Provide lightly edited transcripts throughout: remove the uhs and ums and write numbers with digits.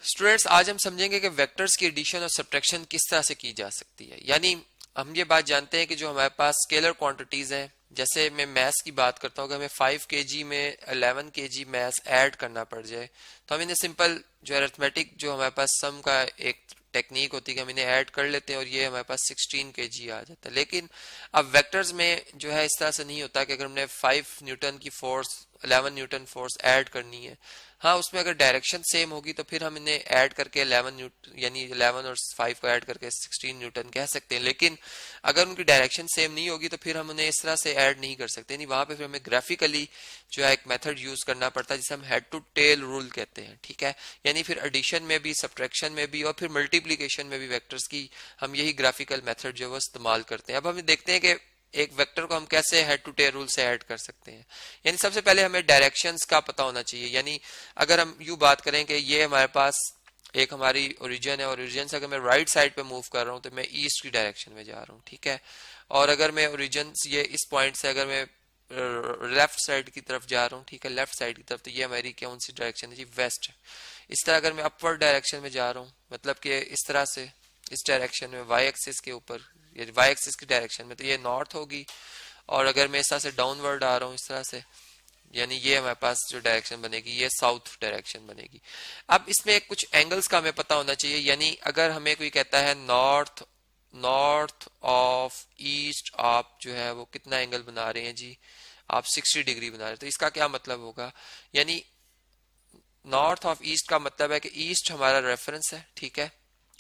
Students, आज हम समझेंगे कि वेक्टर्स की एडिशन और सब्ट्रैक्शन किस तरह से की जा सकती है। यानी हम ये बात जानते हैं कि जो हमारे पास स्केलर क्वांटिटीज हैं, जैसे मैं मैथ्स की बात करता हूँ, अगर हमें 5 kg में 11 kg मैथ्स ऐड करना पड़ जाए तो हम इन्हें सिंपल जो अरिथमेटिक जो हमारे पास सम का एक टेक्निक होती है कि हम इन्हें ऐड कर लेते हैं और ये हमारे पास 16 kg आ जाता है। लेकिन अब वेक्टर्स में जो है इस तरह से नहीं होता कि अगर हमने 5 न्यूटन की फोर्स 11 न्यूटन फोर्स ऐड करनी है, हाँ उसमें अगर डायरेक्शन सेम होगी तो फिर हम इन्हें ऐड करके 11 न्यूटन यानी 11 और 5 को ऐड करके 16 न्यूटन कह सकते हैं। लेकिन अगर उनकी डायरेक्शन सेम नहीं होगी तो फिर हम उन्हें इस तरह से ऐड नहीं कर सकते, नहीं वहां पे फिर हमें ग्राफिकली जो है एक मेथड यूज करना पड़ता है जिसे हम हेड टू टेल रूल कहते हैं। ठीक है, यानी फिर एडिशन में भी, सब्ट्रैक्शन में भी और फिर मल्टीप्लीकेशन में भी वेक्टर्स की हम यही ग्राफिकल मेथड जो है इस्तेमाल करते हैं। अब हम देखते हैं कि एक वेक्टर को हम कैसे हेड टू टेल रूल से ऐड कर सकते हैं। यानी सबसे पहले हमें डायरेक्शंस का पता होना चाहिए। यानी अगर हम यू बात करें कि ये हमारे पास एक हमारी ओरिजिन है और ओरिजिन से अगर मैं राइट साइड पे मूव कर रहा हूं तो मैं ईस्ट की डायरेक्शन में जा रहा हूं। ठीक है, और अगर मैं ओरिजिन ये इस पॉइंट से अगर मैं लेफ्ट साइड की तरफ जा रहा हूँ, ठीक है, लेफ्ट साइड की तरफ, तो ये हमारी कौन सी डायरेक्शन है जी? वेस्ट। इस तरह अगर मैं अपवर्ड डायरेक्शन में जा रहा हूँ, मतलब कि इस तरह से इस डायरेक्शन में वाई एक्सिस के ऊपर, वाई एक्सिस की डायरेक्शन में, तो ये नॉर्थ होगी। और अगर मैं इस तरह से डाउनवर्ड आ रहा हूँ इस तरह से, यानी ये हमारे पास जो डायरेक्शन बनेगी ये साउथ डायरेक्शन बनेगी। अब इसमें कुछ एंगल्स का हमें पता होना चाहिए। यानी अगर हमें कोई कहता है नॉर्थ ऑफ ईस्ट आप जो है वो कितना एंगल बना रहे हैं जी? आप 60 डिग्री बना रहे हैं, तो इसका क्या मतलब होगा? यानी नॉर्थ ऑफ ईस्ट का मतलब है कि ईस्ट हमारा रेफरेंस है। ठीक है,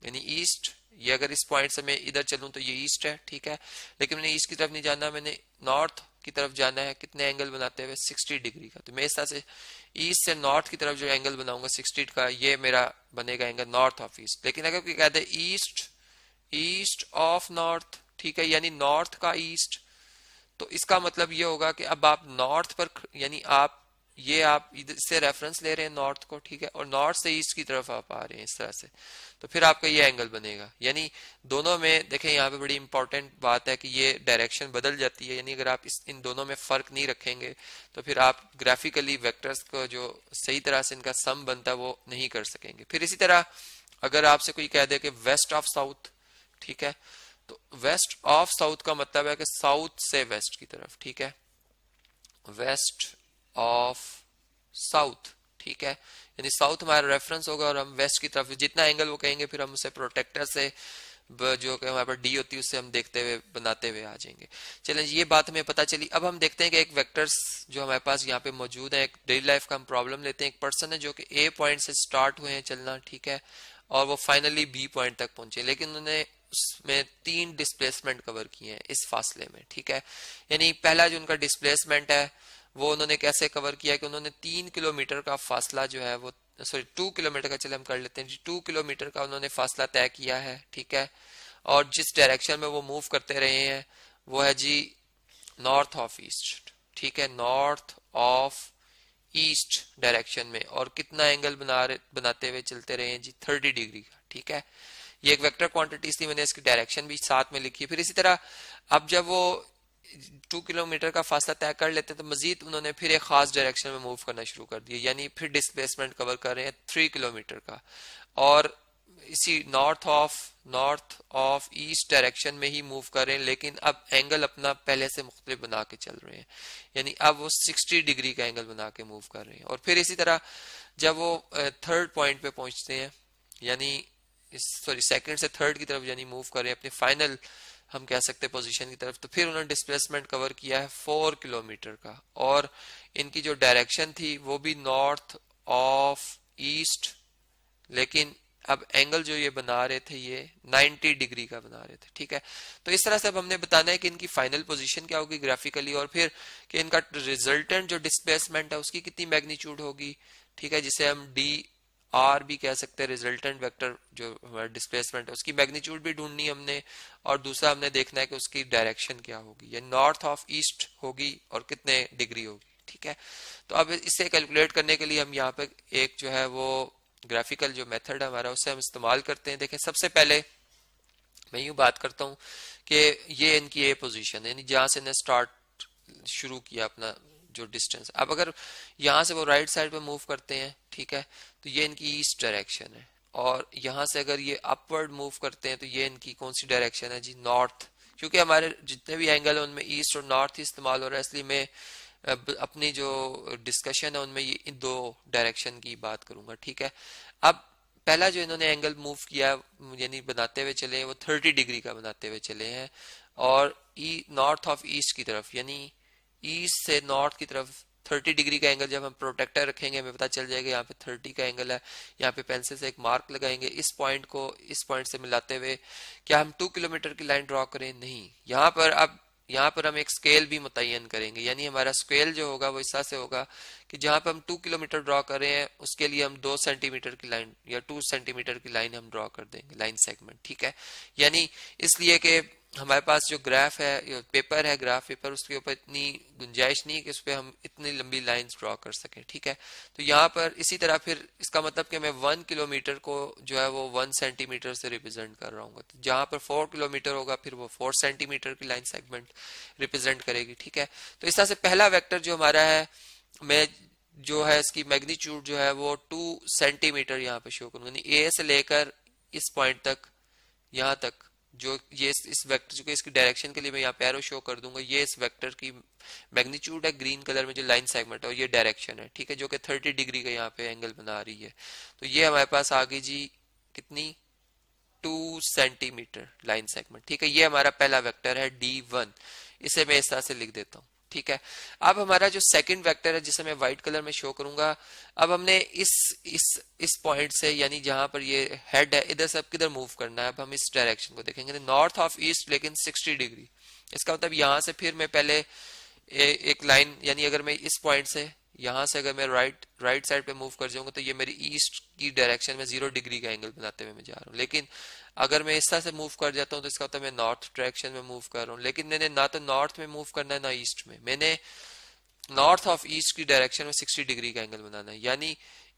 यानी ईस्ट, ये अगर इस पॉइंट से मैं इधर चलूं तो ये ईस्ट है। ठीक है, लेकिन मैंने ईस्ट की तरफ नहीं जाना, मैंने नॉर्थ की तरफ जाना है। कितने एंगल बनाते हुए? 60 डिग्री का। तो मैं इस तरह से ईस्ट से नॉर्थ की तरफ जो एंगल बनाऊंगा 60 का, ये मेरा बनेगा एंगल नॉर्थ ऑफ ईस्ट। लेकिन अगर कोई कहते हैं ईस्ट ऑफ नॉर्थ, ठीक है, यानी नॉर्थ का ईस्ट, तो इसका मतलब ये होगा कि अब आप नॉर्थ पर, यानी आप इधर से रेफरेंस ले रहे हैं नॉर्थ को, ठीक है, और नॉर्थ से ईस्ट की तरफ आप आ रहे हैं इस तरह से, तो फिर आपका ये एंगल बनेगा। यानी दोनों में देखें, यहाँ पे बड़ी इंपॉर्टेंट बात है कि ये डायरेक्शन बदल जाती है। यानी अगर आप इन दोनों में फर्क नहीं रखेंगे तो फिर आप ग्राफिकली वेक्टर्स को जो सही तरह से इनका सम बनता है वो नहीं कर सकेंगे। फिर इसी तरह अगर आपसे कोई कह दे कि वेस्ट ऑफ साउथ, ठीक है, तो वेस्ट ऑफ साउथ का मतलब है कि साउथ से वेस्ट की तरफ। ठीक है, वेस्ट ऑफ साउथ, ठीक है, यानी साउथ हमारा रेफरेंस होगा और हम वेस्ट की तरफ जितना एंगल वो कहेंगे फिर हम उसे प्रोटेक्टर से जो कि हमारे पास डी होती है उससे हम देखते हुए बनाते हुए आ जाएंगे। चलें, ये बात हमें पता चली। अब हम देखते हैं कि एक वेक्टर्स जो हमारे पास यहाँ पे मौजूद है, एक डेली लाइफ का हम प्रॉब्लम लेते हैं। एक पर्सन है जो कि ए पॉइंट से स्टार्ट हुए हैं चलना, ठीक है, और वो फाइनली बी पॉइंट तक पहुंचे, लेकिन उन्होंने उसमें 3 डिस्प्लेसमेंट कवर किए हैं इस फासले में। ठीक है, यानी पहला जो उनका डिस्प्लेसमेंट है वो उन्होंने कैसे कवर किया कि उन्होंने 3 किलोमीटर का फासला जो है वो, सॉरी 2 किलोमीटर का, चले हम कर लेते हैं जी, 2 किलोमीटर का उन्होंने फासला तय किया है। ठीक है, और जिस डायरेक्शन में वो मूव करते रहे हैं वो है जी नॉर्थ ऑफ ईस्ट। ठीक है, नॉर्थ ऑफ ईस्ट डायरेक्शन में, और कितना एंगल बनाते हुए चलते रहे हैं जी? 30 डिग्री का। ठीक है, ये एक वेक्टर क्वांटिटीज थी, मैंने इसकी डायरेक्शन भी साथ में लिखी। फिर इसी तरह अब जब वो 2 किलोमीटर का फासला तय कर लेते हैं तो मजीद उन्होंने फिर एक खास डायरेक्शन में मूव करना शुरू कर दिया, यानी फिर डिस्प्लेसमेंट कवर कर रहे हैं 3 किलोमीटर का, और इसी नॉर्थ ऑफ ईस्ट डायरेक्शन में ही मूव कर रहे हैं, लेकिन अब एंगल अपना पहले से मुख्तलिफ बना के चल रहे हैं। यानी अब वो 60 डिग्री का एंगल बना के मूव कर रहे हैं। और फिर इसी तरह जब वो थर्ड पॉइंट पे पहुंचते हैं, यानी सेकंड से थर्ड की तरफ यानी मूव कर रहे हैं अपने फाइनल हम कह सकते हैं पोजीशन की तरफ, तो फिर उन्होंने डिस्प्लेसमेंट कवर किया है 4 किलोमीटर का, और इनकी जो डायरेक्शन थी वो भी नॉर्थ ऑफ ईस्ट, लेकिन अब एंगल जो ये बना रहे थे ये 90 डिग्री का बना रहे थे। ठीक है, तो इस तरह से अब हमने बताना है कि इनकी फाइनल पोजीशन क्या होगी ग्राफिकली, और फिर कि इनका रिजल्टेंट जो डिस्प्लेसमेंट है उसकी कितनी मैग्नीट्यूड होगी। ठीक है, जिसे हम डी आर भी कह सकते हैं, रिजल्टेंट वेक्टर जो हमारा डिस्प्लेसमेंट है उसकी मैग्नीट्यूड भी ढूंढनी हमने, और दूसरा हमने देखना है कि उसकी डायरेक्शन क्या होगी, या नॉर्थ ऑफ ईस्ट होगी और कितने डिग्री होगी। ठीक है, तो अब इसे कैलकुलेट करने के लिए हम यहाँ पे एक जो है वो ग्राफिकल जो मेथड है हमारा उससे हम इस्तेमाल करते हैं। देखें, सबसे पहले मैं यूं बात करता हूं कि ये इनकी ए पोजीशन है, यानी जहां से इन्हें स्टार्ट शुरू किया अपना जो डिस्टेंस। अब अगर यहां से वो राइट साइड पे मूव करते हैं, ठीक है, तो ये इनकी ईस्ट डायरेक्शन है। और यहाँ से अगर ये अपवर्ड मूव करते हैं तो ये इनकी कौन सी डायरेक्शन है जी, नॉर्थ। क्योंकि हमारे जितने भी एंगल है उनमें ईस्ट और नॉर्थ ही इस्तेमाल हो रहा है, इसलिए मैं अपनी जो डिस्कशन है उनमें ये इन दो डायरेक्शन की बात करूंगा, ठीक है। अब पहला जो इन्होंने एंगल मूव किया यानी बनाते हुए चले हैं वो 30 डिग्री का बनाते हुए चले हैं, और नॉर्थ ऑफ ईस्ट की तरफ, यानी ईस्ट से नॉर्थ की तरफ 30 डिग्री का एंगल। जब हम प्रोटेक्टर रखेंगे हमें पता चल जाएगा यहाँ पे 30 का एंगल है। यहाँ पे पेंसिल से एक मार्क लगाएंगे, इस पॉइंट को इस पॉइंट से मिलाते हुए। क्या हम 2 किलोमीटर की लाइन ड्रॉ करें? नहीं। यहाँ पर अब यहाँ पर हम एक स्केल भी मुतय्यन करेंगे, यानी हमारा स्केल जो होगा वो इस तरह से होगा कि जहाँ पे हम 2 किलोमीटर ड्रॉ कर रहे हैं उसके लिए हम 2 सेंटीमीटर की लाइन या 2 सेंटीमीटर की लाइन हम ड्रॉ कर देंगे, लाइन सेगमेंट, ठीक है। यानी इसलिए कि हमारे पास जो ग्राफ है, पेपर है, ग्राफ पेपर, उसके ऊपर इतनी गुंजाइश नहीं है कि उस पर हम इतनी लंबी लाइंस ड्रॉ कर सकें, ठीक है। तो यहाँ पर इसी तरह फिर इसका मतलब कि मैं 1 किलोमीटर को जो है वो 1 सेंटीमीटर से रिप्रेजेंट कर रहा हूँ। तो जहाँ पर 4 किलोमीटर होगा फिर वो 4 सेंटीमीटर की लाइन सेगमेंट रिप्रेजेंट करेगी, ठीक है। तो इस तरह से पहला वेक्टर जो हमारा है, मैं जो है इसकी मैग्नीट्यूड जो है वो 2 सेंटीमीटर यहाँ पे शो करूंगा, यानी ए से लेकर इस पॉइंट तक, यहाँ तक जो ये इस वेक्टर, जो कि इसकी डायरेक्शन के लिए मैं यहाँ पे एरो शो कर दूंगा, ये इस वेक्टर की मैग्नीट्यूड है ग्रीन कलर में जो लाइन सेगमेंट है, और ये डायरेक्शन है, ठीक है, जो कि 30 डिग्री का यहाँ पे एंगल बना रही है। तो ये हमारे पास आ गई जी कितनी, 2 सेंटीमीटर लाइन सेगमेंट, ठीक है। ये हमारा पहला वेक्टर है D1, इसे मैं इस तरह से लिख देता हूँ, ठीक है। अब हमारा जो सेकंड वेक्टर है जिसे मैं व्हाइट कलर में शो करूंगा, अब हमने इस पॉइंट से, यानी जहां पर ये हेड है, इधर से अब किधर मूव करना है। अब हम इस डायरेक्शन को देखेंगे, नॉर्थ ऑफ ईस्ट, लेकिन 60 डिग्री। इसका मतलब यहां से फिर मैं पहले एक लाइन, यानी अगर मैं इस पॉइंट से यहां से अगर मैं राइट साइड पे मूव कर जाऊंगा तो ये मेरी ईस्ट की डायरेक्शन में 0 डिग्री का एंगल बनाते हुए मैं जा रहा हूँ। लेकिन अगर मैं इस तरह से मूव कर जाता हूँ तो इसका मतलब मैं नॉर्थ डायरेक्शन में मूव कर रहा हूँ। लेकिन मैंने ना तो नॉर्थ में मूव करना है ना ईस्ट में, मैंने नॉर्थ ऑफ ईस्ट की डायरेक्शन में 60 डिग्री का एंगल बनाना है। यानी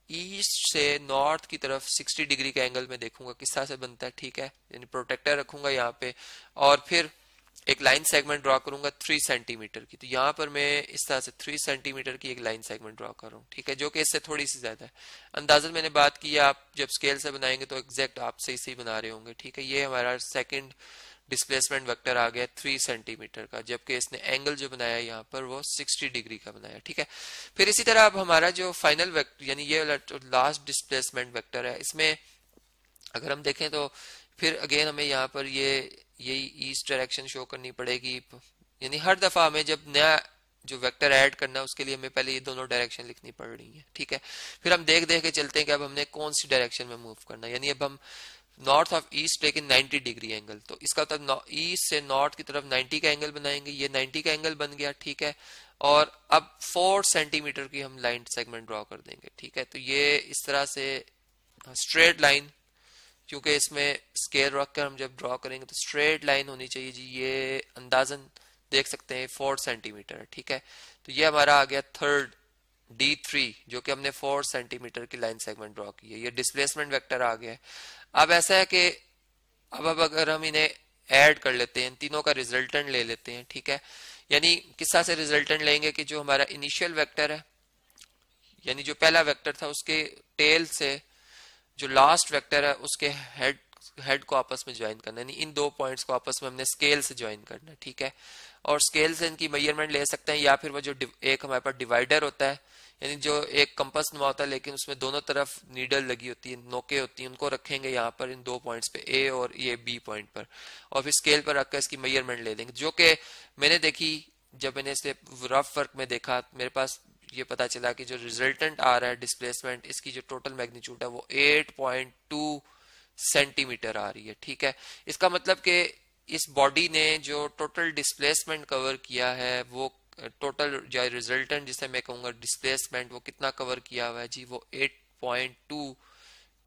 ईस्ट से नॉर्थ की तरफ 60 डिग्री का एंगल में देखूंगा किस तरह से बनता है, ठीक है। यानी प्रोटेक्टर रखूंगा यहाँ पे और फिर एक लाइन सेगमेंट ड्रॉ करूंगा 3 सेंटीमीटर की। तो यहाँ पर मैं इस तरह से 3 सेंटीमीटर की एक लाइन सेगमेंट ड्रॉ कर रहा हूँ, ठीक है, जो कि इससे थोड़ी सी ज्यादा है। अंदाजन मैंने बात की है, आप जब स्केल से बनाएंगे तो एग्जैक्ट आप सही सही बना रहे होंगे, ठीक है। ये हमारा सेकंड डिस्प्लेसमेंट वेक्टर आ गया 3 सेंटीमीटर का, जबकि इसने एंगल जो बनाया यहाँ पर वो 60 डिग्री का बनाया, ठीक है। फिर इसी तरह अब हमारा जो फाइनल वेक्टर, यानी ये लास्ट डिस्प्लेसमेंट वेक्टर है, इसमें अगर हम देखें तो फिर अगेन हमें यहाँ पर यही ईस्ट डायरेक्शन शो करनी पड़ेगी। यानी हर दफा हमें जब नया जो वेक्टर ऐड करना है उसके लिए हमें पहले ये दोनों डायरेक्शन लिखनी पड़ रही है, ठीक है। फिर हम देख देख के चलते हैं कि अब हमने कौन सी डायरेक्शन में मूव करना है। यानी अब हम नॉर्थ ऑफ ईस्ट, लेकिन 90 डिग्री एंगल, तो इसका मतलब ईस्ट से नॉर्थ की तरफ 90 का एंगल बनाएंगे। ये 90 का एंगल बन गया, ठीक है। और अब 4 सेंटीमीटर की हम लाइन सेगमेंट ड्रॉ कर देंगे, ठीक है। तो ये इस तरह से स्ट्रेट लाइन, क्योंकि इसमें स्केल रख कर हम जब ड्रॉ करेंगे तो स्ट्रेट लाइन होनी चाहिए जी। ये अंदाजन देख सकते हैं 4 सेंटीमीटर, ठीक है। तो ये हमारा आ गया थर्ड D3, जो कि हमने 4 सेंटीमीटर की लाइन सेगमेंट ड्रॉ की है। ये डिस्प्लेसमेंट वेक्टर आ गया है। अब ऐसा है कि अब अगर हम इन्हें ऐड कर लेते हैं, इन तीनों का रिजल्टेंट ले लेते हैं, ठीक है। यानी किस तरह से रिजल्टेंट लेंगे कि जो हमारा इनिशियल वेक्टर है, यानी जो पहला वेक्टर था उसके टेल से जो लास्ट वेक्टर है उसके हेड को आपस में ज्वाइन करना है। यानी इन दो पॉइंट्स को आपस में हमने स्केल से ज्वाइन करना है, ठीक है। और स्केल से इनकी मेजरमेंट ले सकते हैं, या फिर वो जो एक हमारे पास डिवाइडर होता है, यानी जो एक कंपास नुमा होता है लेकिन उसमें दोनों तरफ नीडल लगी होती है, नोके होती हैं, उनको रखेंगे यहाँ पर इन दो पॉइंट्स पे, ए और ये बी पॉइंट पर, और फिर स्केल पर रखकर इसकी मेजरमेंट ले लेंगे। जो कि मैंने देखी, जब मैंने इसे रफ वर्क में देखा, मेरे पास ये पता चला कि जो रिजल्टेंट आ रहा है डिस्प्लेसमेंट, इसकी जो टोटल मैग्नीट्यूड है वो 8.2 सेंटीमीटर आ रही है, ठीक है। इसका मतलब कि इस बॉडी ने जो टोटल डिस्प्लेसमेंट कवर किया है, वो टोटल जो रिजल्टेंट जिसे मैं कहूंगा डिस्प्लेसमेंट, वो कितना कवर किया हुआ है जी, वो 8.2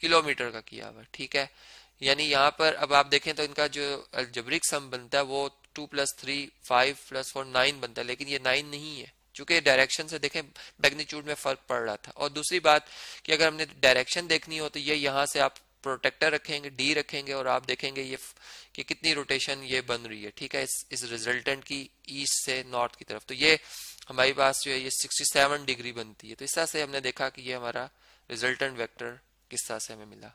किलोमीटर का किया हुआ है, ठीक है। यानी यहाँ पर अब आप देखें तो इनका जो अलजेब्रिक सम बनता है वो 2 + 3 5 + 4 9 बनता है, लेकिन ये 9 नहीं है, चूंकि डायरेक्शन से देखें मैग्नीट्यूड में फर्क पड़ रहा था। और दूसरी बात कि अगर हमने डायरेक्शन देखनी हो तो ये यहाँ से आप प्रोटेक्टर रखेंगे, डी रखेंगे, और आप देखेंगे ये कि कितनी रोटेशन ये बन रही है, ठीक है, इस रिजल्टेंट की ईस्ट से नॉर्थ की तरफ। तो ये हमारे पास जो है ये 67 डिग्री बनती है। तो इस तरह से हमने देखा कि ये हमारा रिजल्टेंट वेक्टर किस तरह से हमें मिला।